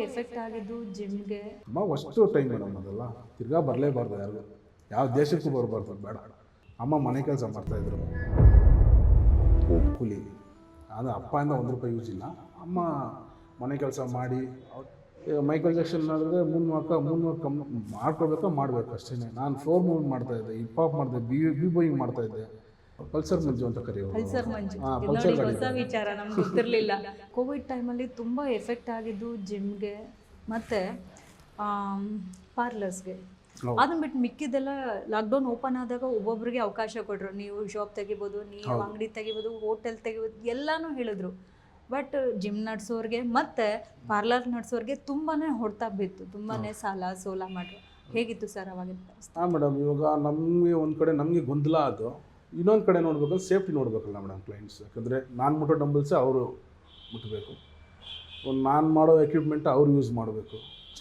Effect ಆಗಿದ್ದು ಜಿಮ್ಗೆ? ಅಷ್ಟು time madam ಅದೆಲ್ಲ ತಿರ್ಗಾ ಬರಲೇಬಾರ್ದು, ಯಾರಿಗೂ ಯಾವ ದೇಶಕ್ಕೂ ಬರಬಾರ್ದು, ಬೇಡ. ಅಮ್ಮ ಮನೆ ಕೆಲಸ ಮಾಡ್ತಾಯಿದ್ರು, ಕೂಲಿ. ಅದು ಅಪ್ಪಯಿಂದ ₹1 ಯೂಸ್ ಇಲ್ಲ. ಅಮ್ಮ ಮನೆ ಕೆಲಸ ಮಾಡಿ ಮೈಕಲ್ ಜಾಕ್ಸನ್ ಆದರೆ ಮೂನ್ ಮಾಡ್ಕೊಳ್ಬೇಕಾ ಮಾಡಬೇಕು ಅಷ್ಟೇ. ನಾನು 4 ಮೂವ್ಮೆಂಟ್ ಮಾಡ್ತಾಯಿದ್ದೆ, ಹಿಪ್ ಹಾಪ್ ಮಾಡಿದೆ, ಬಿ ಬಾಯಿಂಗ್ ಮಾಡ್ತಾಯಿದ್ದೆ. ಪಲ್ಸರ್ ಮಂಜು ಅಂತ ಕರೆಯೋದು. ಪಲ್ಸರ್ ಮಂಜು ಹೊಸ ವಿಚಾರ, ನಮ್ಗೆ ಗೊತ್ತಿರಲಿಲ್ಲ. ಕೋವಿಡ್ ಟೈಮಲ್ಲಿ ತುಂಬ ಎಫೆಕ್ಟ್ ಆಗಿದ್ದು ಜಿಮ್ಗೆ ಮತ್ತು ಪಾರ್ಲರ್ಸ್ಗೆ. ಅದನ್ನ ಬಿಟ್ಟು ಮಿಕ್ಕಿದೆಲ್ಲ ಲಾಕ್ಡೌನ್ ಓಪನ್ ಆದಾಗ ಒಬ್ಬೊಬ್ರಿಗೆ ಅವಕಾಶ ಕೊಟ್ಟರು. ನೀವು ಶಾಪ್ ತೆಗಿಬೋದು, ನೀವು ಅಂಗಡಿ ತೆಗಿಬೋದು, ಹೋಟೆಲ್ ತೆಗಿಬೋದು, ಎಲ್ಲನೂ ಹೇಳಿದ್ರು. ಬಟ್ ಜಿಮ್ ನಡೆಸೋರಿಗೆ ಮತ್ತು ಪಾರ್ಲರ್ ನಡೆಸೋರಿಗೆ ತುಂಬಾ ಹೊಡ್ತಾ ಬಿತ್ತು, ತುಂಬಾ ಸಾಲ ಸೋಲ ಮಾಡ್ರು. ಹೇಗಿತ್ತು ಸರ್ ಅವಾಗಿನ ಪರಿಸ್ಥಿತಿ? ಮೇಡಮ್, ಇವಾಗ ನಮಗೆ ಒಂದು ಕಡೆ ನಮಗೆ ಗೊಂದಲ ಅದು, ಇನ್ನೊಂದು ಕಡೆ ನೋಡ್ಬೇಕಂದ್ರೆ ಸೇಫ್ಟಿ ನೋಡಬೇಕಲ್ಲ ಮೇಡಮ್ ಕ್ಲೈಂಟ್ಸ್. ಯಾಕಂದರೆ ನಾನು ಮುಟ್ಟೋ ಡಂಬಲ್ಸೇ ಅವರು ಮುಟ್ಟಬೇಕು, ಒಂದು ನಾನು ಮಾಡೋ ಎಕ್ವಿಪ್ಮೆಂಟ್ ಅವ್ರು ಯೂಸ್ ಮಾಡಬೇಕು.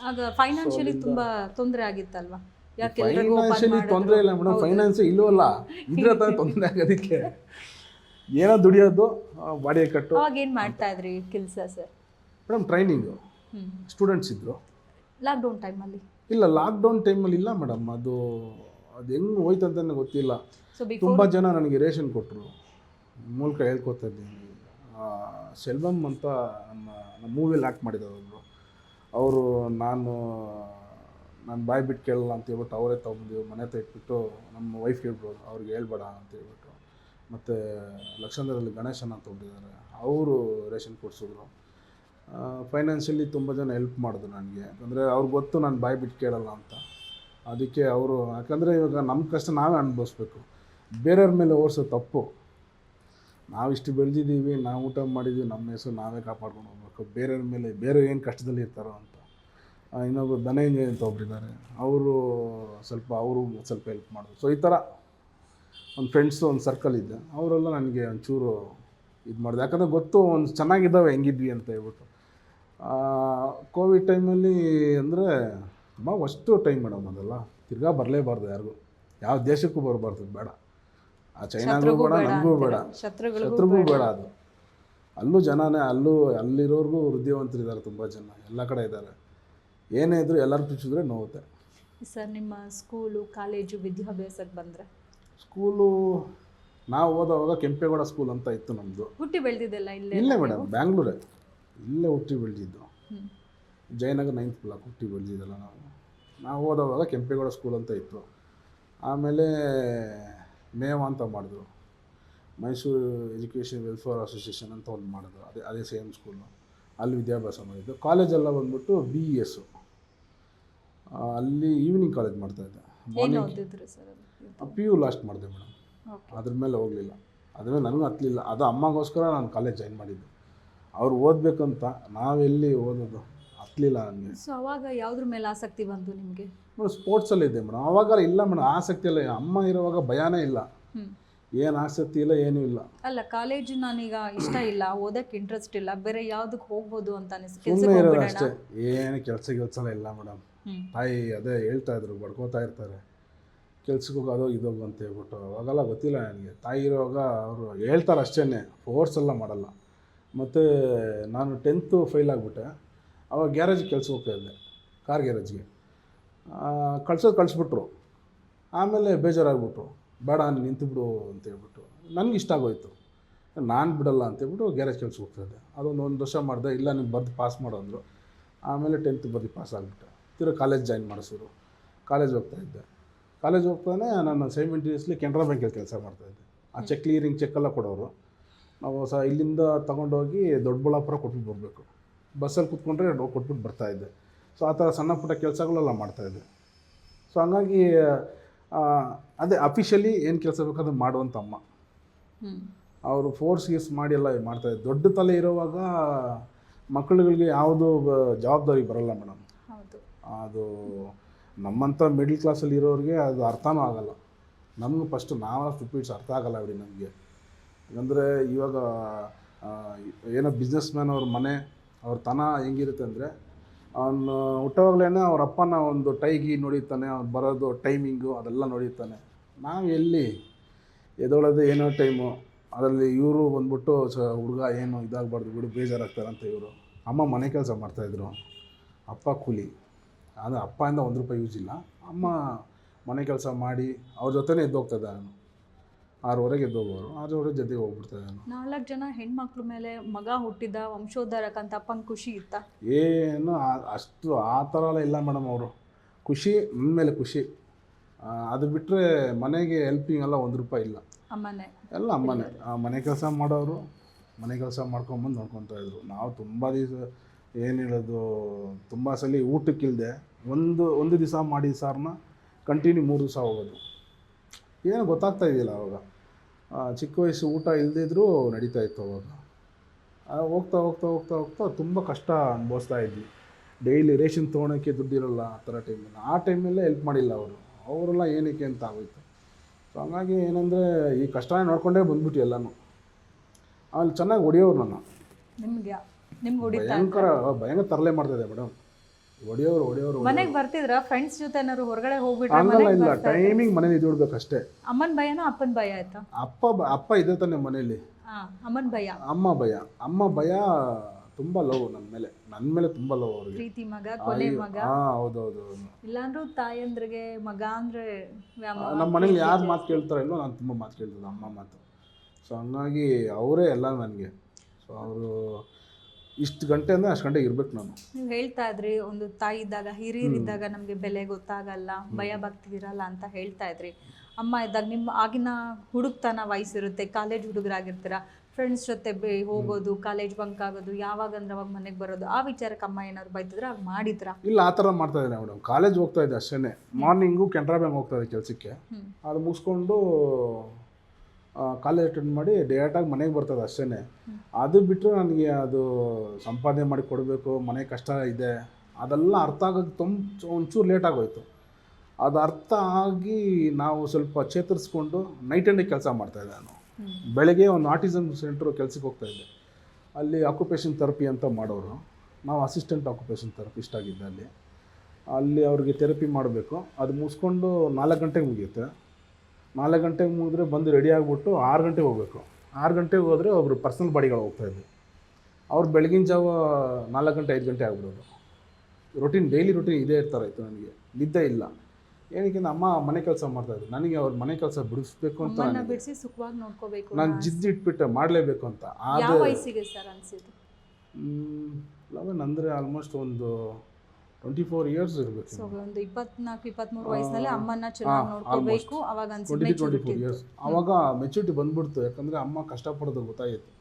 ಆಗ ಫೈನಾನ್ಷಿಯಲಿ ತುಂಬ ತೊಂದರೆ ಆಗಿತ್ತಲ್ವಾ? ಯಾಕೆ ಫೈನಾನ್ಷಿಯಲಿ ತೊಂದರೆ ಇಲ್ಲ ಮೇಡಮ್, ಫೈನಾನ್ಸ್ ಇಲ್ಲವಲ್ಲ, ಇದ್ರೆ ತಾನೇ ತೊಂದರೆ ಆಗೋದಕ್ಕೆ. ಏನೋ ದುಡಿಯೋದು, ಬಾಡಿಗೆ ಕಟ್ಟು. ಅವಾಗ ಏನು ಮಾಡ್ತಾ ಇದ್ರಿ ಕೆಲಸ ಸರ್? ಮೇಡಮ್ ಟ್ರೈನಿಂಗು, ಸ್ಟೂಡೆಂಟ್ಸ್ ಇದ್ದರು. ಲಾಕ್ಡೌನ್ ಟೈಮಲ್ಲಿ? ಇಲ್ಲ, ಲಾಕ್ಡೌನ್ ಟೈಮಲ್ಲಿ ಇಲ್ಲ ಮೇಡಮ್. ಅದು ಹೆಂಗೆ ಹೋಯ್ತು ಅಂತಲೇ ಗೊತ್ತಿಲ್ಲ. ತುಂಬ ಜನ ನನಗೆ ರೇಷನ್ ಕೊಟ್ಟರು, ಮೂಲಕ ಹೇಳ್ಕೊತಾ ಇದ್ದೀನಿ. ಸೆಲ್ವಮ್ ಅಂತ ನಮ್ಮ ಮೂವಿಯಲ್ಲಿ ಆ್ಯಕ್ಟ್ ಮಾಡಿದವರು, ಅವರು ನಾನು ಬಾಯಿ ಬಿಟ್ಟು ಕೇಳಲ್ಲ ಅಂತ ಹೇಳ್ಬಿಟ್ಟು ಅವರೇ ತೊಗೊಂಡು ಮನೆ ಹತ್ರ ಇಟ್ಬಿಟ್ಟು ನಮ್ಮ ವೈಫ್ ಹೇಳ್ಬಿಟ್ಟು ಅವ್ರಿಗೆ ಹೇಳ್ಬೇಡ ಅಂತ ಹೇಳ್ಬಿಟ್ಟು. ಮತ್ತು ಲಕ್ಷಣದಲ್ಲಿ ಗಣೇಶನ ಅಂತ ಹೊಂದಿದ್ದಾರೆ, ಅವರು ರೇಷನ್ ಕೊಡಿಸಿದ್ರು. ಫೈನಾನ್ಷಿಯಲಿ ತುಂಬ ಜನ ಹೆಲ್ಪ್ ಮಾಡಿದ್ರು ನನಗೆ. ಯಾಕಂದರೆ ಅವ್ರಿಗೆ ಗೊತ್ತು ನಾನು ಬಾಯಿ ಬಿಟ್ಟು ಕೇಳಲ್ಲ ಅಂತ. ಅದಕ್ಕೆ ಅವರು, ಯಾಕಂದರೆ ಇವಾಗ ನಮ್ಮ ಕಷ್ಟ ನಾವೇ ಅನುಭವಿಸ್ಬೇಕು, ಬೇರೆಯವ್ರ ಮೇಲೆ ಓಡಿಸೋ ತಪ್ಪು. ನಾವಿಷ್ಟು ಬೆಳೆದಿದ್ದೀವಿ, ನಾವು ಊಟ ಮಾಡಿದ್ದೀವಿ, ನಮ್ಮ ಹೆಸರು ನಾವೇ ಕಾಪಾಡ್ಕೊಂಡು ಹೋಗ್ಬೇಕು. ಬೇರೆಯವ್ರ ಮೇಲೆ ಬೇರೆ ಏನು ಕಷ್ಟದಲ್ಲಿ ಇರ್ತಾರೋ ಅಂತ. ಇನ್ನೊಬ್ಬರು ಧನಂಜಯ ಅಂತ ಒಬ್ಬರಿದ್ದಾರೆ, ಅವರು ಸ್ವಲ್ಪ ಹೆಲ್ಪ್ ಮಾಡಿದ್ರು. ಸೊ ಈ ಥರ ಒಂದು ಫ್ರೆಂಡ್ಸು, ಒಂದು ಸರ್ಕಲ್ ಇದ್ದೆ, ಅವರೆಲ್ಲ ನನಗೆ ಒಂಚೂರು ಇದು ಮಾಡಿದೆ. ಯಾಕಂದರೆ ಗೊತ್ತು ಒಂದು ಚೆನ್ನಾಗಿದ್ದಾವೆ ಹೆಂಗಿದ್ವಿ ಅಂತ ಹೇಳ್ಬಿಟ್ಟು. ಕೋವಿಡ್ ಟೈಮಲ್ಲಿ ಅಂದರೆ ಅಷ್ಟು ಟೈಮ್ ಮೇಡಮ್ ಅದೆಲ್ಲ ತಿರ್ಗಾ ಬರಲೇಬಾರ್ದು, ಯಾರಿಗೂ ಯಾವ ದೇಶಕ್ಕೂ ಬರಬಾರ್ದು, ಬೇಡ. ಆ ಚೈನಾಗೂ ಬೇಡ, ನಮಗೂ ಬೇಡ, ಶತ್ರುಗೂ ಬೇಡ. ಅದು ಅಲ್ಲೂ ಜನನೇ, ಅಲ್ಲಿರೋರ್ಗೂ ವೃದ್ಧಿವಂತರಿದ್ದಾರೆ, ತುಂಬ ಜನ ಎಲ್ಲ ಕಡೆ ಇದ್ದಾರೆ. ಏನೇ ಇದ್ದರೂ ಎಲ್ಲರೂ ಚುಚ್ಚಿದ್ರೆ ನೋವುತ್ತೆ. ಸರ್, ನಿಮ್ಮ ಸ್ಕೂಲು ಕಾಲೇಜು ವಿದ್ಯಾಭ್ಯಾಸಕ್ಕೆ ಬಂದರೆ? ಸ್ಕೂಲು ನಾವು ಓದೋವಾಗ ಕೆಂಪೇಗೌಡ ಸ್ಕೂಲ್ ಅಂತ ಇತ್ತು ನಮ್ಮದು. ಹುಟ್ಟಿ ಬೆಳೆದಿದ್ದೆಲ್ಲ ಇಲ್ಲೇ ಮೇಡಮ್, ಬ್ಯಾಂಗ್ಳೂರೇ, ಇಲ್ಲೇ ಹುಟ್ಟಿ ಬೆಳೆದಿದ್ದು. ಜಯನಗರ 9th ಬ್ಲಾಕ್ ಹುಟ್ಟಿ ಬೆಳೆದಿದ್ದಲ್ಲ ನಾವು ಓದೋವಾಗ ಕೆಂಪೇಗೌಡ ಸ್ಕೂಲ್ ಅಂತ ಇತ್ತು. ಆಮೇಲೆ ಮೇವ ಅಂತ ಮಾಡಿದ್ರು, ಮೈಸೂರು ಎಜುಕೇಷನ್ ವೆಲ್ಫೇರ್ ಅಸೋಸಿಯೇಷನ್ ಅಂತ ಒಂದು ಮಾಡಿದ್ರು, ಅದೇ ಸೇಮ್ ಸ್ಕೂಲು. ಅಲ್ಲಿ ವಿದ್ಯಾಭ್ಯಾಸ ಮಾಡಿದ್ದು. ಕಾಲೇಜೆಲ್ಲ ಬಂದ್ಬಿಟ್ಟು BES, ಅಲ್ಲಿ ಈವ್ನಿಂಗ್ ಕಾಲೇಜ್ ಮಾಡ್ತಾಯಿದ್ದೆ. PU ಲಾಸ್ಟ್ ಮಾಡಿದೆ ಮೇಡಮ್, ಅದ್ರ ಮೇಲೆ ಹೋಗಲಿಲ್ಲ. ಅದ್ರ ಮೇಲೆ ನನಗೂ ಹತ್ತಲಿಲ್ಲ. ಅದು ಅಮ್ಮಗೋಸ್ಕರ ನಾನು ಕಾಲೇಜ್ ಜಾಯ್ನ್ ಮಾಡಿದ್ದು. ಅವ್ರು ಓದಬೇಕಂತ, ನಾವೆಲ್ಲಿ ಓದೋದು, ಹತ್ತಲಿಲ್ಲ ನನಗೆ. ಸೊ ಅವಾಗ ಯಾವುದ್ರ ಮೇಲೆ ಆಸಕ್ತಿ ಬಂತು ನಿಮಗೆ? ಮೇಡಮ್ ಸ್ಪೋರ್ಟ್ಸಲ್ಲಿ ಇದೆ ಮೇಡಮ್. ಅವಾಗ ಇಲ್ಲ ಮೇಡಮ್, ಆಸಕ್ತಿ ಇಲ್ಲ. ಅಮ್ಮ ಇರೋವಾಗ ಭಯನೇ ಇಲ್ಲ, ಏನು ಆಸಕ್ತಿ ಇಲ್ಲ, ಏನೂ ಇಲ್ಲ. ಅಲ್ಲ, ಕಾಲೇಜು ನಾನೀಗ ಇಷ್ಟ ಇಲ್ಲ, ಓದಕ್ಕೆ ಇಂಟ್ರೆಸ್ಟ್ ಇಲ್ಲ, ಬೇರೆ ಯಾವುದಕ್ಕೆ ಹೋಗ್ಬೋದು ಅಂತ ಸುಮ್ಮನೆ ಇರೋದು ಅಷ್ಟೇ. ಏನು ಕೆಲಸ ಇಲ್ಲ ಮೇಡಮ್. ತಾಯಿ ಅದೇ ಹೇಳ್ತಾ ಇದ್ರು, ಬಡ್ಕೋತಾ ಇರ್ತಾರೆ, ಕೆಲ್ಸಕ್ಕೆ ಹೋಗೋದು ಇದೋಗು ಅಂತ ಹೇಳ್ಬಿಟ್ಟು. ಅವಾಗೆಲ್ಲ ಗೊತ್ತಿಲ್ಲ ನನಗೆ. ತಾಯಿ ಇರೋವಾಗ ಅವರು ಹೇಳ್ತಾರೆ ಅಷ್ಟೇ, ಫೋರ್ಸ್ ಎಲ್ಲ ಮಾಡಲ್ಲ. ಮತ್ತು ನಾನು 10th ಫೇಲ್ ಆಗಿಬಿಟ್ಟೆ. ಅವಾಗ ಗ್ಯಾರೇಜಿಗೆ ಕೆಲಸ ಹೋಗ್ತಾಯಿದ್ದೆ, ಕಾರ್ ಗ್ಯಾರೇಜ್ಗೆ. ಕಳಿಸ್ಬಿಟ್ರು. ಆಮೇಲೆ ಬೇಜಾರಾಗ್ಬಿಟ್ರು, ಬೇಡ ನೀನು ನಿಂತುಬಿಡು ಅಂತ ಹೇಳ್ಬಿಟ್ಟು. ನನಗೆ ಇಷ್ಟ ಆಗೋಯ್ತು, ನಾನು ಬಿಡಲ್ಲ ಅಂತೇಳ್ಬಿಟ್ಟು ಗ್ಯಾರೇಜ್ ಕೆಲಸ ಹೋಗ್ತಾಯಿದ್ದೆ. ಅದೊಂದು 1 ವರ್ಷ ಮಾಡಿದೆ. ಇಲ್ಲ ನೀವು ಬರೆದು ಪಾಸ್ ಮಾಡು ಅಂದರು. ಆಮೇಲೆ 10th ಬರೆದು ಪಾಸ್ ಆಗಿಬಿಟ್ಟೆ. ತಿರ್ಗಿ ಕಾಲೇಜ್ ಜಾಯ್ನ್ ಮಾಡಿಸಿದ್ರು. ಕಾಲೇಜ್ ಹೋಗ್ತಾಯಿದ್ದೆ. ಕಾಲೇಜ್ ಹೋಗ್ತಾನೆ ನಾನು ಸೈಮೆಂಟೇನಿಯಸ್ಲಿ ಕೆನರಾ ಬ್ಯಾಂಕಲ್ಲಿ ಕೆಲಸ ಮಾಡ್ತಾಯಿದ್ದೆ. ಆ ಚೆಕ್ ಕ್ಲಿಯರಿಂಗ್ ಚೆಕ್ಕೆಲ್ಲ ಕೊಡೋರು. ನಾವು ಇಲ್ಲಿಂದ ತೊಗೊಂಡೋಗಿ ದೊಡ್ಡಬಳ್ಳಾಪುರ ಕೊಟ್ಬಿಟ್ಟು ಬರಬೇಕು. ಬಸ್ಸಲ್ಲಿ ಕೂತ್ಕೊಂಡ್ರೆ ಕೊಟ್ಬಿಟ್ಟು ಬರ್ತಾಯಿದ್ದೆ. ಸೊ ಆ ಥರ ಸಣ್ಣ ಪುಟ್ಟ ಕೆಲಸಗಳೆಲ್ಲ ಮಾಡ್ತಾಯಿದ್ದೆ. ಸೊ ಹಂಗಾಗಿ ಅದೇ ಅಫಿಷಿಯಲಿ ಏನು ಕೆಲಸ ಬೇಕು ಅದನ್ನು ಮಾಡುವಂಥ ಅಮ್ಮ. ಅವರು ಫೋರ್ಸ್ ಮಾಡಿ ಎಲ್ಲ ಮಾಡ್ತಾಯಿದ್ದೆ. ದೊಡ್ಡ ತಲೆ ಇರೋವಾಗ ಮಕ್ಕಳುಗಳಿಗೆ ಯಾವುದು ಜವಾಬ್ದಾರಿ ಬರೋಲ್ಲ ಮೇಡಮ್. ಅದು ನಮ್ಮಂಥ ಮಿಡ್ಲ್ ಕ್ಲಾಸಲ್ಲಿ ಇರೋರಿಗೆ ಅದು ಅರ್ಥನೂ ಆಗೋಲ್ಲ. ನಮಗೂ ಫಸ್ಟು ನಾವು ಸ್ಟುಪಿಡ್ಸ್ ಅರ್ಥ ಆಗೋಲ್ಲ ಬಿಡಿ ನಮಗೆ. ಅಂದರೆ ಇವಾಗ ಏನೋ ಬಿಸ್ನೆಸ್ ಮ್ಯಾನ್ ಅವ್ರ ಮನೆ, ಅವ್ರ ತನ ಹೆಂಗಿರುತ್ತೆ ಅಂದರೆ, ಅವನು ಹುಟ್ಟೋವಾಗಲೇ ಅವ್ರ ಅಪ್ಪನ ಒಂದು ಟೈಗಿ ನೋಡಿರ್ತಾನೆ, ಅವ್ನು ಬರೋದು ಟೈಮಿಂಗು ಅದೆಲ್ಲ ನೋಡಿರ್ತಾನೆ. ನಾವು ಎಲ್ಲಿ ಎದೊಳೋದು ಏನೋ ಟೈಮು, ಅದರಲ್ಲಿ ಇವರು ಬಂದ್ಬಿಟ್ಟು ಹುಡುಗ ಏನು ಇದಾಗಬಾರ್ದು ಬಿಡು ಬೇಜಾರಾಗ್ತಾರಂತ ಇವರು. ಅಮ್ಮ ಮನೆ ಕೆಲಸ ಮಾಡ್ತಾಯಿದ್ರು. ಅಪ್ಪ ಕೂಲಿ, ಅದು ಅಪ್ಪಯಿಂದ ₹1 ಯೂಸ್ ಇಲ್ಲ. ಅಮ್ಮ ಮನೆ ಕೆಲಸ ಮಾಡಿ ಅವ್ರ ಜೊತೆನೇ ಎದ್ದೋಗ್ತದೆ. ನಾನು 6:30ಗೆ ಎದ್ದೋಗೋರು, 6:30 ಜೊತೆಗೆ ಹೋಗ್ಬಿಡ್ತದೆ. ನಾನು 4 ಜನ ಹೆಣ್ಮಕ್ಳ ಮೇಲೆ ಮಗ ಹುಟ್ಟಿದ ವಂಶೋದ್ಧಾರಕಂತ ಅಪ್ಪಂಗೆ ಖುಷಿ ಇತ್ತಾ? ಏನು ಅಷ್ಟು ಆ ಥರ ಎಲ್ಲ ಇಲ್ಲ ಮೇಡಮ್. ಅವರು ಖುಷಿ ನನ್ನ ಮೇಲೆ ಖುಷಿ. ಅದು ಬಿಟ್ಟರೆ ಮನೆಗೆ ಹೆಲ್ಪಿಂಗ್ ಎಲ್ಲ ₹1 ಇಲ್ಲ. ಅಮ್ಮನೇ ಎಲ್ಲ ಅಮ್ಮನೇ. ಮನೆ ಕೆಲಸ ಮಾಡೋರು, ಮನೆ ಕೆಲಸ ಮಾಡ್ಕೊಂಬಂದು ನೋಡ್ಕೊತಾಯಿದ್ರು. ನಾವು ತುಂಬ ದಿವಸ ಏನು ಹೇಳೋದು, ತುಂಬ ಸಲ ಊಟಕ್ಕಿಲ್ಲದೆ ಒಂದು ದಿವಸ ಮಾಡಿದ ಸಾರನ್ನ ಕಂಟಿನ್ಯೂ 3 ದಿವಸ ಹೋಗೋದು. ಏನು ಗೊತ್ತಾಗ್ತಾ ಇದೆಯಲ್ಲ ಅವಾಗ. ಚಿಕ್ಕ ವಯಸ್ಸು ಊಟ ಇಲ್ಲದಿದ್ರೂ ನಡೀತಾ ಇತ್ತು ಅವಾಗ. ಹೋಗ್ತಾ ಹೋಗ್ತಾ ಹೋಗ್ತಾ ಹೋಗ್ತಾ ತುಂಬ ಕಷ್ಟ ಅನುಭವಿಸ್ತಾ ಇದ್ವಿ. ಡೈಲಿ ರೇಷನ್ ತೊಗೊಳೋಕ್ಕೆ ದುಡ್ಡಿರಲ್ಲ ಆ ಥರ ಟೈಮಲ್ಲಿ. ಆ ಟೈಮಲ್ಲೇ ಹೆಲ್ಪ್ ಮಾಡಿಲ್ಲ ಅವರೆಲ್ಲ ಏನಕ್ಕೆ ಅಂತ ಆಗೋಯ್ತು. ಸೊ ಹಂಗಾಗಿ ಏನಂದರೆ ಈ ಕಷ್ಟನೇ ನೋಡ್ಕೊಂಡೇ ಬಂದ್ಬಿಟ್ಟು ಎಲ್ಲನೂ. ಅಲ್ಲಿ ಚೆನ್ನಾಗಿ ಹೊಡೆಯೋರು ನನ್ನ. ನಿಮ್ಗೆ ಹೊಡಿತಾ ಭಯಂಕರ ತರಲೆ ಮಾಡ್ತಾಯಿದ್ದೆ ಮೇಡಮ್. ಹೊಡೆಯೋರು ಮನೆಗೆ ಬರ್ತಿದ್ರ ಫ್ರೆಂಡ್ಸ್ ಜೊತೆ ಏನಾದ್ರು ಹೊರಗಡೆ ಹೋಗ್ಬಿಟ್ರೆ? ಹಂಗಲ್ಲ, ಇಲ್ಲ, ಟೈಮಿಂಗ್ ಮನೇಲಿ ಇದ್ಬಿಡ್ಬೇಕಷ್ಟೇ. ಅಮ್ಮನ ಭಯನಾ ಅಪ್ಪನ ಭಯ ಆಯ್ತಾ? ಅಪ್ಪ ಇದೆ ತಾನೆ ಮನೇಲಿ. ಅಮ್ಮನ ಭಯ, ಅಮ್ಮ ಭಯ ತುಂಬ ಲವ್ ನನ್ನ ಮೇಲೆ ತುಂಬ ಲವ್ ಅವ್ರಿಗೆ. ಪ್ರೀತಿ ಮಗ, ಕೊನೆ ಮಗ. ಹೌದೌದು. ಇಲ್ಲಾಂದ್ರೂ ತಾಯಂದ್ರಿಗೆ ಮಗ ಅಂದ್ರೆ ನಮ್ಮ ಮನೇಲಿ ಯಾರು ಮಾತು ಕೇಳ್ತಾರೋ ಇಲ್ಲೋ ನಾನು ತುಂಬ ಮಾತು ಕೇಳ್ತದೆ, ಅಮ್ಮ ಮಾತು. ಸೊ ಹಂಗಾಗಿ ಅವರೇ ಎಲ್ಲ ನನಗೆ. ಸೊ ಅವರು ಇಷ್ಟು ಗಂಟೆ ಅಂದರೆ ಅಷ್ಟು ಗಂಟೆಗೆ ಇರ್ಬೇಕು ನಾನು. ನೀವು ಹೇಳ್ತಾ ಇದ್ರಿ ಒಂದು ತಾಯಿ ಇದ್ದಾಗ, ಹಿರಿಯರಿದ್ದಾಗ ನಮಗೆ ಬೆಲೆ ಗೊತ್ತಾಗಲ್ಲ, ಭಯ ಭಕ್ತಿ ಇರಲ್ಲ ಅಂತ ಹೇಳ್ತಾ ಇದ್ರಿ. ಅಮ್ಮ ಇದ್ದಾಗ ನಿಮ್ಮ ಆಗಿನ ಹುಡುಕ್ತನ ವಯಸ್ಸಿರುತ್ತೆ, ಕಾಲೇಜ್ ಹುಡುಗರಾಗಿರ್ತೀರ, ಫ್ರೆಂಡ್ಸ್ ಜೊತೆ ಹೋಗೋದು, ಕಾಲೇಜ್ ಬಂಕ್ ಆಗೋದು, ಯಾವಾಗ ಅಂದ್ರೆ ಅವಾಗ ಮನೆಗೆ ಬರೋದು, ಆ ವಿಚಾರಕ್ಕೆ ಅಮ್ಮ ಏನಾದ್ರು ಬೈತಿದ್ರೆ ಆಗ ಮಾಡಿದ್ರಾ? ಇಲ್ಲ, ಆ ಥರ ಮಾಡ್ತಾ ಇದ್ದೆ ಮೇಡಮ್. ಕಾಲೇಜ್ ಹೋಗ್ತಾ ಇದ್ದೆ ಅಷ್ಟೇ. ಮಾರ್ನಿಂಗು ಕೆನರಾ ಬ್ಯಾಂಕ್ ಹೋಗ್ತಾ ಇದ್ದೆ ಕೆಲಸಕ್ಕೆ. ಅದು ಮುಗಿಸ್ಕೊಂಡು ಕಾಲೇಜ್ ಅಟೆಂಡ್ ಮಾಡಿ ಡೈರೆಕ್ಟಾಗಿ ಮನೆಗೆ ಬರ್ತದೆ ಅಷ್ಟೇ. ಅದು ಬಿಟ್ಟರೆ ನನಗೆ ಅದು ಸಂಪಾದನೆ ಮಾಡಿ ಕೊಡಬೇಕು, ಮನೆ ಕಷ್ಟ ಇದೆ, ಅದೆಲ್ಲ ಅರ್ಥ ಆಗೋದು ಒಂಚೂರು ಲೇಟ್ ಆಗೋಯ್ತು. ಅದು ಅರ್ಥ ಆಗಿ ನಾವು ಸ್ವಲ್ಪ ಚೇತರಿಸ್ಕೊಂಡು ನೈಟ್ ಆ್ಯಂಡ್ ಕೆಲಸ ಮಾಡ್ತಾಯಿದ್ದೆ ನಾನು. ಬೆಳಗ್ಗೆ ಒಂದು ಆಟಿಸಮ್ ಸೆಂಟ್ರ್ ಕೆಲಸಕ್ಕೆ ಹೋಗ್ತಾಯಿದ್ದೆ. ಅಲ್ಲಿ ಆಕ್ಯುಪೇಷನ್ ಥೆರಪಿ ಅಂತ ಮಾಡೋರು. ನಾವು ಅಸಿಸ್ಟೆಂಟ್ ಆಕ್ಯುಪೇಷನ್ ಥೆರಪಿಸ್ಟ್ ಆಗಿದ್ದೆ. ಅಲ್ಲಿ ಅವ್ರಿಗೆ ಥೆರಪಿ ಮಾಡಬೇಕು. ಅದು ಮುಗಿಸ್ಕೊಂಡು 4 ಗಂಟೆಗೆ ಮುಗಿಯುತ್ತೆ. 4 ಗಂಟೆಗೆ ಮುಗಿದ್ರೆ ಬಂದು ರೆಡಿ ಆಗಿಬಿಟ್ಟು 6 ಗಂಟೆಗೆ ಹೋಗಬೇಕು. 6 ಗಂಟೆಗೆ ಹೋದರೆ ಒಬ್ಬರು ಪರ್ಸನಲ್ ಬಾಡಿಗಳು ಹೋಗ್ತಾಯಿದ್ದೆ. ಅವ್ರು ಬೆಳಗಿನ ಜಾವ 4 ಗಂಟೆ 5 ಗಂಟೆ ಆಗ್ಬಿಡೋದು. ಡೈಲಿ ರೂಟೀನ್ ಇದೇ ಇರ್ತಾರಾಯ್ತು. ನನಗೆ ನಿದ್ದೆ ಇಲ್ಲ. ಏನಕ್ಕೆ ಅಮ್ಮ ಮನೆ ಕೆಲಸ ಮಾಡ್ತಾಯಿದ್ರು, ನನಗೆ ಅವ್ರ ಮನೆ ಕೆಲಸ ಬಿಡಿಸ್ಬೇಕು ಅಂತ ಬಿಡಿಸಿ ಸುಖವಾಗಿ ನೋಡ್ಕೋಬೇಕು, ನಾನು ಜಿದ್ದಿಟ್ಬಿಟ್ಟೆ ಮಾಡಲೇಬೇಕು ಅಂತ. ಯಾವ ವಯಸ್ಸಿಗೆ ಸರ್ ಅನಿಸಿದ್ದು? 11 ಅಂದರೆ ಆಲ್ಮೋಸ್ಟ್ ಒಂದು 24 ಇಯರ್ಸ್ ಇರಬೇಕು. ಸೊ ಒಂದು 24-23 ವಯಸ್ಸಿನಲ್ಲಿ ಅಮ್ಮನ ಚೆನ್ನಾಗಿ ನೋಡ್ಕೋಬೇಕು ಅವಾಗ ಅನ್ಸಿದ್ದು. 24 ಇಯರ್ಸ್ ಆವಾಗ ಮೆಚುರಿಟಿ ಬಂದ್ಬಿಡ್ತು. ಯಾಕಂದರೆ ಅಮ್ಮ ಕಷ್ಟಪಡೋದು ಗೊತ್ತಾಯಿತು.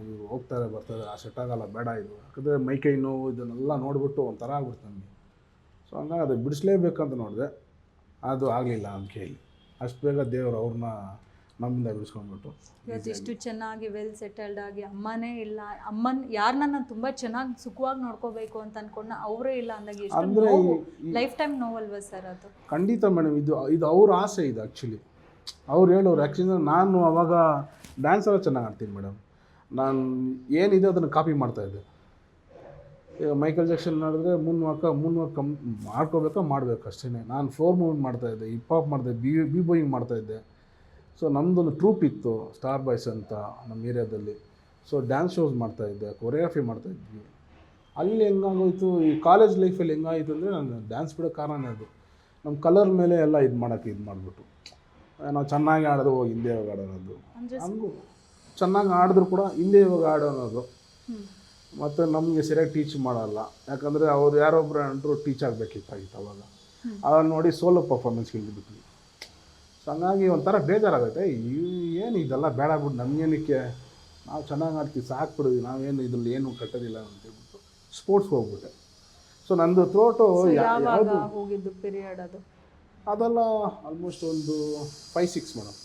ಇವ್ರು ಹೋಗ್ತಾರೆ ಬರ್ತಾರೆ, ಸೆಟ್ ಆಗಲ್ಲ, ಬೇಡ ಇದು. ಯಾಕಂದರೆ ಮೈಕೈ ನೋವು ಇದನ್ನೆಲ್ಲ ನೋಡಿಬಿಟ್ಟು ಒಂಥರ ಆಗ್ಬಿಡ್ತು ನನಗೆ. ಸೊ ಹಂಗಾಗಿ ಅದು ಬಿಡಿಸ್ಲೇಬೇಕಂತ ನೋಡಿದೆ. ಅದು ಆಗಲಿಲ್ಲ ನನ್ನ ಕೈಯಲ್ಲಿ. ಅಷ್ಟು ಬೇಗ ದೇವರು ಅವ್ರನ್ನ ನಮ್ಮಿಂದ ಬಿಡಿಸ್ಕೊಂಡ್ಬಿಟ್ಟು ಇವತ್ತು ಇಷ್ಟು ಚೆನ್ನಾಗಿ ವೆಲ್ ಸೆಟಲ್ಡ್ ಆಗಿ, ಅಮ್ಮನೇ ಇಲ್ಲ, ಯಾರನ್ನ ತುಂಬ ಚೆನ್ನಾಗಿ ಸುಖವಾಗಿ ನೋಡ್ಕೋಬೇಕು ಅಂತ ಅನ್ಕೊಂಡ ಅವರೇ ಇಲ್ಲ ಅಂದಾಗ ಎಷ್ಟು ಲೈಫ್ ಟೈಮ್ ನೋವಲ್ವ ಸರ್ ಅದು? ಖಂಡಿತ ಮೇಡಮ್. ಇದು ಅವ್ರ ಆಸೆ. ಇದು ಆ್ಯಕ್ಚುಲಿ ಅವ್ರು ಹೇಳೋರು. ಆ್ಯಕ್ಚುಲಿ ನಾನು ಅವಾಗ ಡ್ಯಾನ್ಸ್ ಎಲ್ಲ ಚೆನ್ನಾಗಿ ಆಡ್ತೀನಿ ಮೇಡಮ್. ನಾನು ಏನಿದೆ ಅದನ್ನು ಕಾಪಿ ಮಾಡ್ತಾಯಿದ್ದೆ. ಈಗ ಮೈಕಲ್ ಜಾಕ್ಸನ್ ಮಾಡಿದ್ರೆ ಮೂನ್ ವಾಕ್ ಮಾಡಬೇಕು ಅಷ್ಟೇ. ನಾನು 4 ಮೂವ್ಮೆಂಟ್ ಮಾಡ್ತಾಯಿದ್ದೆ, ಹಿಪ್ ಹಾಪ್ ಮಾಡ್ತಾಯಿದ್ದೆ, ಬಿ ಬಾಯಿಂಗ್ ಮಾಡ್ತಾಯಿದ್ದೆ. ಸೊ ನಮ್ಮದೊಂದು ಟ್ರೂಪ್ ಇತ್ತು, ಸ್ಟಾರ್ ಬಾಯ್ಸ್ ಅಂತ ನಮ್ಮ ಏರಿಯಾದಲ್ಲಿ. ಸೊ ಡ್ಯಾನ್ಸ್ ಶೋಸ್ ಮಾಡ್ತಾಯಿದ್ದೆ, ಕೊರಿಯೋಗ್ರಫಿ ಮಾಡ್ತಾಯಿದ್ವಿ. ಅಲ್ಲಿ ಹೆಂಗಾಗೋಯ್ತು, ಈ ಕಾಲೇಜ್ ಲೈಫಲ್ಲಿ ಹೆಂಗಾಯಿತು ಅಂದರೆ ನಾನು ಡ್ಯಾನ್ಸ್ ಬಿಡೋ ಕಾರಣನೇ ಅದು. ನಮ್ಮ ಕಲರ್ ಮೇಲೆ ಎಲ್ಲ ಇದು ಮಾಡಿಬಿಟ್ಟು ನಾವು ಚೆನ್ನಾಗಿ ಆಡೋದು ಹಿಂದೆ ಹೋಗಿ ಆಡೋದು, ಹಂಗೂ ಚೆನ್ನಾಗಿ ಆಡಿದ್ರು ಕೂಡ ಹಿಂದೆ ಹೋಗಿ ಆಡೋದು. ಮತ್ತು ನಮಗೆ ಸರಿಯಾಗಿ ಟೀಚ್ ಮಾಡಲ್ಲ. ಯಾಕಂದರೆ ಅವ್ರು ಯಾರೊಬ್ಬರು ಅಂಟರು ಟೀಚ್ ಆಗಬೇಕಿತ್ತಾಗಿತ್ತು ಅವಾಗ. ಅದನ್ನು ನೋಡಿ ಸೋಲೋ ಪರ್ಫಾರ್ಮೆನ್ಸ್ ಇಳಿದ್ಬಿಟ್ವಿ. ಸೊ ಹಂಗಾಗಿ ಒಂಥರ ಬೇಜಾರಾಗುತ್ತೆ. ಏನು ಇದೆಲ್ಲ ಬೇಡ ಬಿಟ್ಟು ನಮಗೇನಕ್ಕೆ, ನಾವು ಚೆನ್ನಾಗಿ ಆಡ್ತೀವಿ ಸಾಕ್ಬಿಡಿದ್ವಿ, ನಾವೇನು ಇದ್ರಲ್ಲಿ ಏನು ಕಟ್ಟೋದಿಲ್ಲ ಅಂತೇಳ್ಬಿಟ್ಟು ಸ್ಪೋರ್ಟ್ಸ್ಗೆ ಹೋಗ್ಬಿಟ್ಟೆ. ಸೊ ನಂದು ಥ್ರೋಟು ಯಾವುದು ಹೋಗಿದ್ದು ಪೀರಿಯಡ್ ಅದೆಲ್ಲ ಆಲ್ಮೋಸ್ಟ್ ಒಂದು 5-6 ಮೇಡಮ್.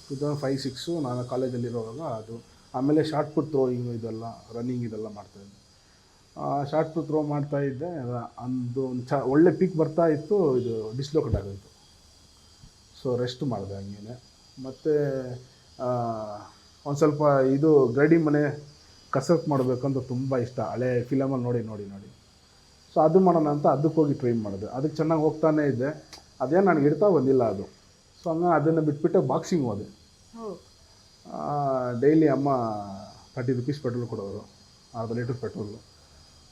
2005-06 ನಾನು ಕಾಲೇಜಲ್ಲಿರುವಾಗ ಅದು. ಆಮೇಲೆ ಶಾರ್ಟ್ ಪುಟ್ ಥ್ರೋಯಿಂಗ್ ಇದೆಲ್ಲ, ರನ್ನಿಂಗ್ ಇದೆಲ್ಲ ಮಾಡ್ತಾಯಿದ್ದೆ. ಶಾರ್ಟ್ ಪುಟ್ ಥ್ರೋ ಮಾಡ್ತಾಯಿದ್ದೆ. ಒಂದು ಒಳ್ಳೆ ಪೀಕ್ ಬರ್ತಾಯಿತ್ತು. ಇದು ಡಿಸ್ಲೋಕೇಟ್ ಆಗೋಯಿತು. ಸೊ ರೆಸ್ಟ್ ಮಾಡಿದೆ ಹಂಗೇನೆ. ಮತ್ತು ಒಂದು ಸ್ವಲ್ಪ ಇದು ಗಡಿ ಮನೆ ಕಸರತ್ತು ಮಾಡಬೇಕಂತ ತುಂಬ ಇಷ್ಟ, ಹಳೆ ಫಿಲಮಲ್ಲಿ ನೋಡಿ. ಸೊ ಅದು ಮಾಡೋಣ ಅಂತ ಅದಕ್ಕೆ ಹೋಗಿ ಟ್ರೈನ್ ಮಾಡಿದೆ. ಅದಕ್ಕೆ ಚೆನ್ನಾಗಿ ಹೋಗ್ತಾನೇ ಇದ್ದೆ. ಅದೇನು ನನಗೆ ಇಡ್ತಾ ಬಂದಿಲ್ಲ ಅದು. ಸೊ ಹಂಗೆ ಅದನ್ನು ಬಿಟ್ಬಿಟ್ಟೆ ಬಾಕ್ಸಿಂಗ್ ಹೋದೆ. ಡೈಲಿ ಅಮ್ಮ 30 ರೂಪೀಸ್ ಪೆಟ್ರೋಲ್ ಕೊಡೋರು, 1/2 litre petrol.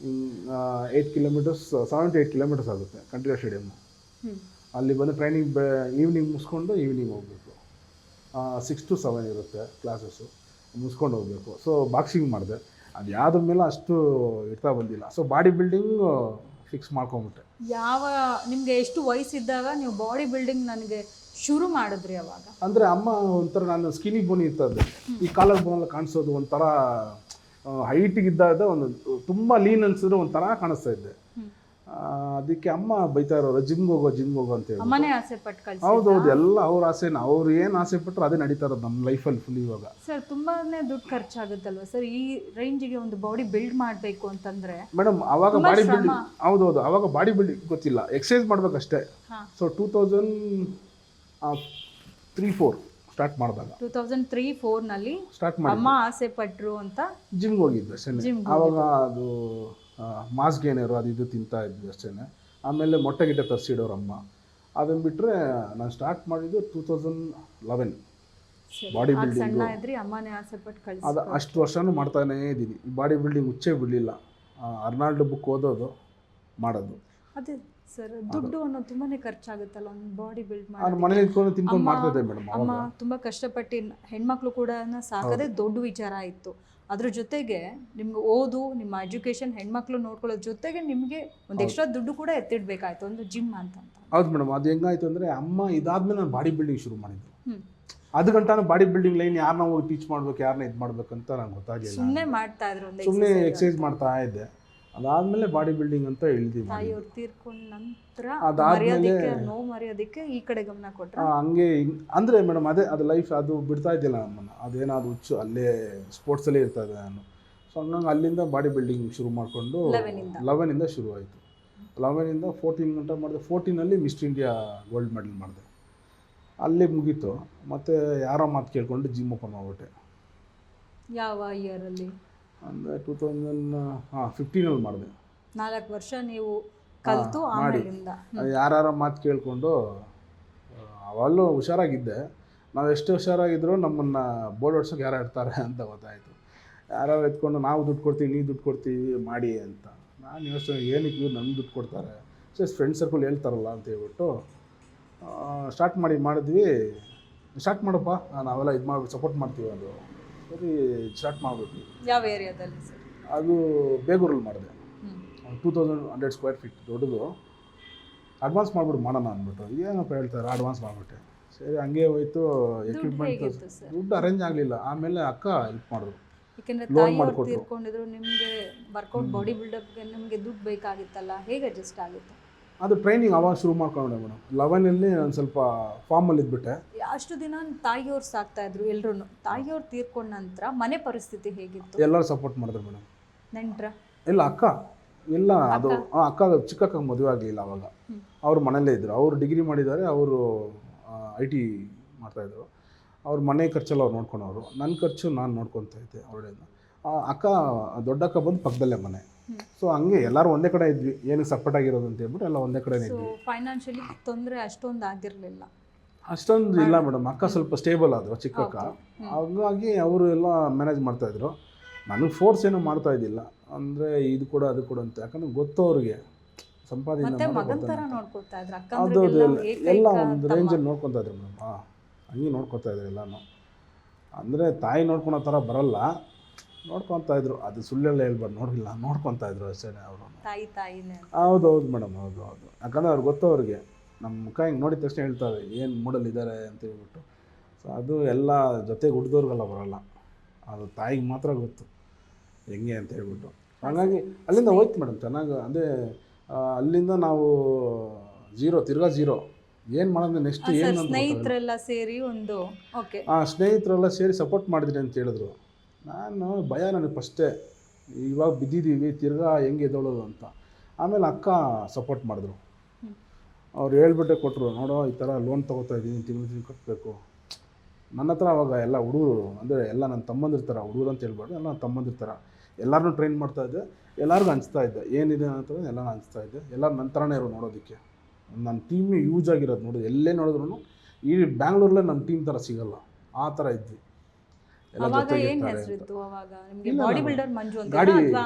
8 kilometres 7 to 8 kilometres ಆಗುತ್ತೆ ಕಂಠೀರವ ಸ್ಟೇಡಿಯಮ್ಮು. ಹ್ಞೂ ಅಲ್ಲಿ ಬಂದು ಟ್ರೈನಿಂಗ್ ಈವ್ನಿಂಗ್ ಮುಗಿಸ್ಕೊಂಡು ಈವ್ನಿಂಗ್ ಹೋಗಬೇಕು. 6 to 7 ಇರುತ್ತೆ ಕ್ಲಾಸಸ್ಸು, ಮುಗಿಸ್ಕೊಂಡು ಹೋಗಬೇಕು. ಸೊ ಬಾಕ್ಸಿಂಗ್ ಮಾಡಿದೆ, ಅದು ಯಾವುದ್ರ ಮೇಲೆ ಅಷ್ಟು ಇರ್ತಾ ಬಂದಿಲ್ಲ. ಸೊ ಬಾಡಿ ಬಿಲ್ಡಿಂಗು ಫಿಕ್ಸ್ ಮಾಡ್ಕೊಂಬಿಟ್ಟೆ. ನಿಮಗೆ ಎಷ್ಟು ವಯಸ್ಸಿದ್ದಾಗ ನೀವು ಬಾಡಿ ಬಿಲ್ಡಿಂಗ್ ನನಗೆ ಶುರು ಮಾಡಿದ್ರಿ ಅವಾಗ? ಅಂದರೆ ಅಮ್ಮ ಒಂಥರ, ನಾನು ಸ್ಕಿನಿ ಬೋನಿ ಇರ್ತದೆ, ಈ ಕಾಲರ್ ಬೋನೆಲ್ಲ ಕಾಣಿಸೋದು ಒಂಥರ ಹೈಟಿಗಿದ್ದಾಗ ಒಂದು ತುಂಬ ಲೀನ್ ಅನ್ಸಿದ್ರೆ ಒಂಥರ ಕಾಣಿಸ್ತಾ ಇದ್ದೆ. ಅದಕ್ಕೆ ಅಮ್ಮ ಬೈತಾ ಇರೋರು, ಜಿಮ್ಗೆ ಹೋಗೋ ಅಂತ ಹೇಳಿ. ಅಮ್ಮನೇ ಆಸೆ ಪಟ್ಟು ಕಳಿಸಿ? ಹೌದೌದು, ಎಲ್ಲ ಅವ್ರ ಆಸೆನ, ಅವ್ರು ಏನು ಆಸೆ ಪಟ್ಟರು ಅದೇ ನಡೀತಾ ಇರೋದು ನಮ್ಮ ಲೈಫಲ್ಲಿ ಫುಲ್ ಇವಾಗ. ಸರ್ ತುಂಬಾನೇ ದುಡ್ಡು ಖರ್ಚಾಗುತ್ತಲ್ವ ಸರ್ ಈ ರೇಂಜಿಗೆ ಒಂದು ಬಾಡಿ ಬಿಲ್ಡ್ ಮಾಡಬೇಕು ಅಂತಂದ್ರೆ? ಮೇಡಮ್ ಅವಾಗ ಬಾಡಿ ಬಿಲ್ಡಿಂಗ್, ಹೌದೌದು, ಅವಾಗ ಬಾಡಿ ಬಿಲ್ಡಿಂಗ್ ಗೊತ್ತಿಲ್ಲ, ಎಕ್ಸಸೈಸ್ ಮಾಡ್ಬೇಕಷ್ಟೇ. ಸೊ 2003-4 ಸ್ಟಾರ್ಟ್ ಮಾಡಿದಾಗ, 2003-4ನಲ್ಲಿ ಸ್ಟಾರ್ಟ್ ಮಾಡಿ ಅಮ್ಮ ಆಸೆ ಪಟ್ಟರು ಅಂತ ಜಿಮ್ಗೆ ಹೋಗಿದ್ದು ಅಷ್ಟೇ. ಆವಾಗ ಅದು ಮಾಸ್ ಗೇನರು ಅದು ಇದು ತಿಂತಾ ಇದ್ವಿ ಅಷ್ಟೇ. ಆಮೇಲೆ ಮೊಟ್ಟೆ ಗಿಟ್ಟೆ ತರಿಸಿಡೋರು ಅಮ್ಮ. ಅದನ್ನು ಬಿಟ್ಟರೆ ನಾನು ಸ್ಟಾರ್ಟ್ ಮಾಡಿದ್ದು 2011 ಬಾಡಿ ಬಿಲ್ಡಿಂಗು. ಸಣ್ಣ ಇದ್ರಿ, ಅಮ್ಮನೇ ಆಸೆ ಪಟ್ಟು ಕಳಿಸಿ. ಅದು ಅಷ್ಟು ವರ್ಷನೂ ಮಾಡ್ತಾನೇ ಇದ್ದೀನಿ. ಬಾಡಿ ಬಿಲ್ಡಿಂಗ್ ಹುಚ್ಚೇ ಬಿಡಲಿಲ್ಲ. ಅರ್ನಾಲ್ಡ್ ಬುಕ್ ಓದೋದು, ಮಾಡೋದು. ಅದೇ ಸರ್, ದುಡ್ಡು ಅನ್ನೋದು ತುಂಬಾನೇ ಖರ್ಚಾಗುತ್ತಲ್ಲ ಒಂದು ಬಾಡಿ ಬಿಲ್ಡ್ ನಾನು ಮಾಡಿ. ಮನೇಲಿ ಇಟ್ಕೊಂಡು ತಿನ್ಕೊಂಡು ಮಾಡ್ತಿದ್ದೆ ಮೇಡಮ್. ಅಮ್ಮ ತುಂಬಾ ಕಷ್ಟಪಟ್ಟು ಹೆಣ್ಮಕ್ಳು ಕೂಡ ಸಾಕೋದೇ ದೊಡ್ಡ ವಿಚಾರ ಇತ್ತು. ಅದ್ರ ಜೊತೆಗೆ ನಿಮ್ಗೆ ಓದು, ನಿಮ್ಮ ಎಜುಕೇಶನ್, ಹೆಣ್ಮಕ್ಳು ನೋಡ್ಕೊಳ್ಳೋದ್ರ ಜೊತೆಗೆ ನಿಮಗೆ ಒಂದು ಎಕ್ಸ್ಟ್ರಾ ದುಡ್ಡು ಕೂಡ ಎತ್ತಿಡ್ಬೇಕಾಯ್ತು, ಒಂದು ಜಿಮ್ ಅಂತ. ಹೌದು ಮೇಡಮ್, ಅದು ಹೆಂಗಾಯ್ತು ಅಂದರೆ ಅಮ್ಮ ಇದಾದ್ಮೇಲೆ ನಾನು ಬಾಡಿ ಬಿಲ್ಡಿಂಗ್ ಶುರು ಮಾಡಿದ್ದು. ಅದು ಗಂಟಾನು ಬಾಡಿ ಬಿಲ್ಡಿಂಗ್ ಲೈನ್ ಯಾರನ್ನ ಹೋಗಿ ಟೀಚ್ ಮಾಡ್ಬೇಕು, ಯಾರನ್ನ ಇದು ಮಾಡ್ಬೇಕಂತ ನಂಗೆ ಗೊತ್ತಾಗಲಿಲ್ಲ. ಸುಮ್ಮನೆ ಮಾಡ್ತಾ ಇದ್ರು, ಸುಮ್ಮನೆ ಎಕ್ಸಸೈಸ್ ಮಾಡ್ತಾ ಇದ್ದೆ. ಅದಾದ್ಮೇಲೆ ಬಾಡಿ ಬಿಲ್ಡಿಂಗ್ ಅಂತ ಇಳಿದಿ. ತಾಯಿಯವ್ರು ತೀರ್ಕೊಂಡ ನಂತರ ಅದಾದ್ಮೇಲೆ ಮರ್ಯಾದಕ್ಕೆ ಈ ಕಡೆ ಗಮನ ಕೊಟ್ರ. ಹಂಗೆ ಅಂದರೆ ಮೇಡಮ್ ಅದೇ ಅದು ಲೈಫ್, ಅದು ಬಿಡ್ತಾ ಇದ್ದಿಲ್ಲ ನಮ್ಮನ್ನು. ಅದೇನಾದ್ರು ಹುಚ್ಚು, ಅಲ್ಲೇ ಸ್ಪೋರ್ಟ್ಸಲ್ಲೇ ಇರ್ತಾ ಇದ್ದೆ ನಾನು. ಸೊ ಹಂಗಾಗಿ ಅಲ್ಲಿಂದ ಬಾಡಿ ಬಿಲ್ಡಿಂಗ್ ಶುರು ಮಾಡಿಕೊಂಡು 11ಇಂದ ಶುರು ಆಯಿತು. 11ಇಂದ 14 ಗಂಟೆ ಮಾಡಿದೆ. 14ನಲ್ಲಿ ಮಿಸ್ಟರ್ ಇಂಡಿಯಾ ಗೋಲ್ಡ್ ಮೆಡಲ್ ಮಾಡಿದೆ. ಅಲ್ಲಿ ಮುಗೀತು. ಮತ್ತು ಯಾರೋ ಮಾತು ಕೇಳ್ಕೊಂಡು ಜಿಮ್ ಓಪನ್ ಮಾಡಿಬಿಟ್ಟೆ. ಯಾವ ಇಯರಲ್ಲಿ? ಅಂದರೆ 2015ನಲ್ಲಿ ಮಾಡಿದೆ. 4 ವರ್ಷ ನೀವು ಕಲಿತು ಆಮೇಲಿಂದ ಯಾರ ಮಾತು ಕೇಳಿಕೊಂಡು. ಅವಲ್ಲೂ ಹುಷಾರಾಗಿದ್ದೆ. ನಾವು ಎಷ್ಟು ಹುಷಾರಾಗಿದ್ರು ನಮ್ಮನ್ನು ಬೋರ್ಡ್ ಹೊಡ್ಸೋಕೆ ಯಾರು ಇರ್ತಾರೆ ಅಂತ ಗೊತ್ತಾಯಿತು. ಯಾರು ಎತ್ಕೊಂಡು ನಾವು ದುಡ್ಡು ಕೊಡ್ತೀವಿ, ನೀವು ದುಡ್ಡು ಕೊಡ್ತೀವಿ ಮಾಡಿ ಅಂತ. ನಾನು ಯೋಚನೆ, ಏನಕ್ಕೆ ಇವ್ರು ನಮ್ಗೆ ದುಡ್ಡು ಕೊಡ್ತಾರೆ, ಜಸ್ಟ್ ಫ್ರೆಂಡ್ ಸರ್ಕಲ್ ಹೇಳ್ತಾರಲ್ಲ ಅಂತ ಹೇಳ್ಬಿಟ್ಟು ಸ್ಟಾರ್ಟ್ ಮಾಡಿದ್ವಿ. ಸ್ಟಾರ್ಟ್ ಮಾಡಪ್ಪ, ನಾವೆಲ್ಲ ಇದು ಮಾಡಿ ಸಪೋರ್ಟ್ ಮಾಡ್ತೀವಿ. ಅದು ಸರಿ, ಸ್ಟಾರ್ಟ್ ಮಾಡಿಬಿಟ್ವಿ. ಯಾವ ಏರಿಯಾದಲ್ಲಿ ಸರ್? ಅದು ಬೇಗೂರಲ್ಲಿ ಮಾಡಿದೆ. 2100 ಸ್ಕ್ವೇರ್ ಫೀಟ್ ದೊಡ್ಡದು. ಅಡ್ವಾನ್ಸ್ ಮಾಡಿಬಿಟ್ಟು ಮಾಡೋಣ ಅಂದ್ಬಿಟ್ಟು ಏನಪ್ಪ ಹೇಳ್ತಾರೆ, ಅಡ್ವಾನ್ಸ್ ಮಾಡಿಬಿಟ್ಟೆ. ಸರಿ, ಹಂಗೆ ಹೋಯ್ತು. ಎಕ್ವಿಪ್ಮೆಂಟ್ ದುಡ್ಡು ಅರೇಂಜ್ ಆಗಲಿಲ್ಲ. ಆಮೇಲೆ ಅಕ್ಕ ಹೆಲ್ಪ್ ಮಾಡಿದ್ರು, ಲೋನ್ ಮಾಡಿಕೊಟ್ರು. ತೀರ್ಕೊಂಡಿದ್ರು. ನಿಮಗೆ ವರ್ಕೌಟ್ ಬಾಡಿ ಬಿಲ್ಡಪ್ಗೆ ನಿಮಗೆ ದುಡ್ಡು ಬೇಕಾಗಿತ್ತಲ್ಲ, ಹೇಗೆ ಅಡ್ಜಸ್ಟ್ ಆಗುತ್ತೆ? ಅದು ಟ್ರೈನಿಂಗ್ ಅವಾಗ ಶುರು ಮಾಡ್ಕೊಂಡೆ ಮೇಡಮ್. 11ನಲ್ಲಿ ನಾನು ಸ್ವಲ್ಪ ಫಾರ್ಮಲ್ಲಿ ಇದ್ಬಿಟ್ಟೆ. ಅಷ್ಟು ದಿನ ತಾಯಿಯವ್ರು ಸಾಕ್ತಾ ಇದ್ರು ಎಲ್ರು. ತಾಯಿಯವ್ರು ತೀರ್ಕೊಂಡ ನಂತರ ಮನೆ ಪರಿಸ್ಥಿತಿ ಹೇಗಿತ್ತು? ಎಲ್ಲರೂ ಸಪೋರ್ಟ್ ಮಾಡಿದ್ರು ಮೇಡಮ್. ನೆಂಟ್ರ? ಇಲ್ಲ, ಅಕ್ಕ ಇಲ್ಲ. ಅದು ಅಕ್ಕ ಚಿಕ್ಕಕ್ಕ ಮದುವೆ ಆಗಲಿಲ್ಲ ಅವಾಗ. ಅವ್ರು ಮನೇಲೇ ಇದ್ದರು. ಅವರು ಡಿಗ್ರಿ ಮಾಡಿದ್ದಾರೆ. ಅವರು IT ಮಾಡ್ತಾಯಿದ್ರು. ಅವ್ರ ಮನೆ ಖರ್ಚೆಲ್ಲ ಅವ್ರು ನೋಡ್ಕೊಳೋರು. ನನ್ನ ಖರ್ಚು ನಾನು ನೋಡ್ಕೊತಾ ಇದ್ದೆ ಅವಳಿಂದ. ಅಕ್ಕ, ದೊಡ್ಡಕ್ಕ ಬಂದು ಪಕ್ಕದಲ್ಲೇ ಮನೆ. ಸೊ ಹಂಗೆ ಎಲ್ಲರೂ ಒಂದೇ ಕಡೆ ಇದ್ವಿ. ಏನಕ್ಕೆ ಸಪೋರ್ಟ್ ಆಗಿರೋದು ಅಂತ ಹೇಳ್ಬಿಟ್ಟು ಎಲ್ಲ ಒಂದೇ ಕಡೆ ಇದ್ವಿ. ಫೈನಾನ್ಷಿಯಲಿ ತೊಂದರೆ ಅಷ್ಟೊಂದು ಆಗಿರಲಿಲ್ಲ? ಅಷ್ಟೊಂದು ಇಲ್ಲ ಮೇಡಮ್. ಅಕ್ಕ ಸ್ವಲ್ಪ ಸ್ಟೇಬಲ್ ಆದರು, ಚಿಕ್ಕಕ್ಕ. ಹಾಗಾಗಿ ಅವರು ಎಲ್ಲ ಮ್ಯಾನೇಜ್ ಮಾಡ್ತಾಯಿದ್ರು. ನನಗೆ ಫೋರ್ಸ್ ಏನೂ ಮಾಡ್ತಾ ಇದ್ದಿಲ್ಲ. ಅಂದರೆ ಇದು ಕೂಡ ಅದು ಕೂಡ ಅಂತ, ಯಾಕಂದ್ರೆ ಗೊತ್ತು ಅವ್ರಿಗೆ ಸಂಪಾದನೆ. ಅದು ಎಲ್ಲ ಒಂದು ರೇಂಜಲ್ಲಿ ನೋಡ್ಕೊತಾ ಇದ್ರು ಮೇಡಮ್. ಹಂಗೆ ನೋಡ್ಕೊತಾ ಇದ್ರು ಎಲ್ಲನೂ. ಅಂದರೆ ತಾಯಿ ನೋಡ್ಕೊಳೋ ಥರ ಬರಲ್ಲ, ನೋಡ್ಕೊತಾ ಇದ್ರು. ಅದು ಸುಳ್ಳೆಲ್ಲ ಹೇಳ್ಬಾರ್ದು, ನೋಡ್ಕೊತಾ ಇದ್ರು ಅಷ್ಟೇ ಅವರು. ಹೌದೌದು ಮೇಡಮ್, ಹೌದು. ಯಾಕಂದರೆ ಅವ್ರಿಗೆ ಗೊತ್ತು, ಅವ್ರಿಗೆ ನಮ್ಮ ಮುಖ ಹಿಂಗೆ ನೋಡಿದ ತಕ್ಷಣ ಹೇಳ್ತಾರೆ ಏನು ಮೂಡಲ್ಲಿದ್ದಾರೆ ಅಂತ ಹೇಳ್ಬಿಟ್ಟು. ಸೊ ಅದು ಎಲ್ಲ ಜೊತೆಗೆ ಹುಡ್ದವ್ರಿಗೆಲ್ಲ ಬರೋಲ್ಲ, ಅದು ತಾಯಿಗೆ ಮಾತ್ರ ಗೊತ್ತು ಹೆಂಗೆ ಅಂತ ಹೇಳ್ಬಿಟ್ಟು. ಹಾಗಾಗಿ ಅಲ್ಲಿಂದ ಹೋಯ್ತು ಮೇಡಮ್ ಚೆನ್ನಾಗಿ. ಅದೇ ಅಲ್ಲಿಂದ ನಾವು ತಿರ್ಗಾ ಝೀರೋ. ಏನು ಮಾಡೋದು ನೆಕ್ಸ್ಟ್ ಏನು? ಸ್ನೇಹಿತರೆಲ್ಲ ಸೇರಿ ಸ್ನೇಹಿತರೆಲ್ಲ ಸೇರಿ ಸಪೋರ್ಟ್ ಮಾಡಿದ್ರಿ ಅಂತ ಹೇಳಿದ್ರು. ನಾನು ಭಯ, ನನಗೆ ಫಸ್ಟೇ ಇವಾಗ ಬಿದ್ದಿದ್ದೀವಿ, ತಿರ್ಗಾ ಹೆಂಗೆ ಎದ್ದೋಳೋದು ಅಂತ. ಆಮೇಲೆ ಅಕ್ಕ ಸಪೋರ್ಟ್ ಮಾಡಿದ್ರು. ಅವ್ರು ಹೇಳ್ಬಿಟ್ಟೆ ಕೊಟ್ಟರು, ನೋಡೋ ಈ ಥರ ಲೋನ್ ತೊಗೋತಾ ಇದ್ದೀನಿ, ತಿಂಗಳು ಕಟ್ಟಬೇಕು. ನನ್ನ ಹತ್ರ ಅವಾಗ ಎಲ್ಲ ಹುಡುಗರು, ಅಂದರೆ ಎಲ್ಲ ನನ್ನ ತಮ್ಮಂದಿರ್ತಾರೆ. ಹುಡುಗರು ಅಂತ ಹೇಳ್ಬಾರ್ದು, ಎಲ್ಲ ನನ್ನ ತಮ್ಮಂದಿರ್ತಾರೆ. ಎಲ್ಲರನ್ನೂ ಟ್ರೈನ್ ಮಾಡ್ತಾಯಿದ್ದೆ, ಎಲ್ಲರಿಗೂ ಹಂಚ್ತಾ ಇದ್ದೆ. ಏನಿದೆ ಅಂತ ಎಲ್ಲ ಹಂಚ್ತಾ ಇದ್ದೆ. ಎಲ್ಲರೂ ನನ್ನ ಥರನೇ ಇರೋ ನೋಡೋದಕ್ಕೆ. ನನ್ನ ಟೀಮೇ ಯೂಸ್ ಆಗಿರೋದು ನೋಡೋದು. ಎಲ್ಲೇ ನೋಡಿದ್ರು ಈ ಬ್ಯಾಂಗ್ಳೂರಲ್ಲೇ ನಮ್ಮ ಟೀಮ್ ಥರ ಸಿಗಲ್ಲ, ಆ ಥರ ಇದ್ವಿ. ಅವಾಗ ಏನು ಹೆಸರಿತ್ತು? ಅವಾಗ ನಿಮಗೆ ಬಾಡಿ ಬಿಲ್ಡರ್ ಮಂಜು ಅಂತ, ಅಥವಾ